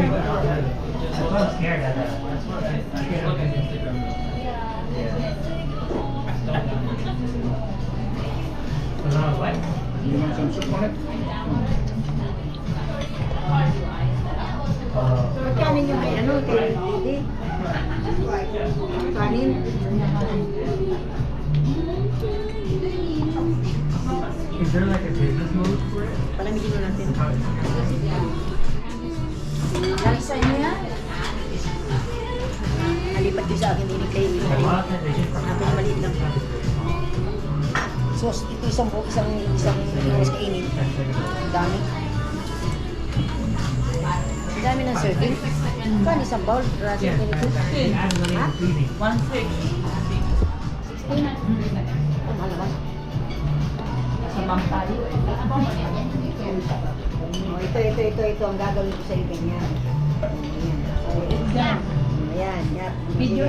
sir. I'm scared of that. That's what I can't look at Instagram. What? You want some soup on it? Kanin yung may ano, kay Didi. Kanin. Is there like a business mode for it? Palamigin mo natin. Lagi sa inyo yan. Nalipat din sa akin din kay Didi. Akin maliit lang. So, ito isang oras kainin. Ang dami. Ang dami ng serving. Kan isang bowl, rasa Yes. ganito. Ha? 160. 16? Oh, mahal naman. Sa bang tayo. Oh, ito ang gagawin ko sa iyo ganyan. Ayan. Yan. Ayan, yan. Video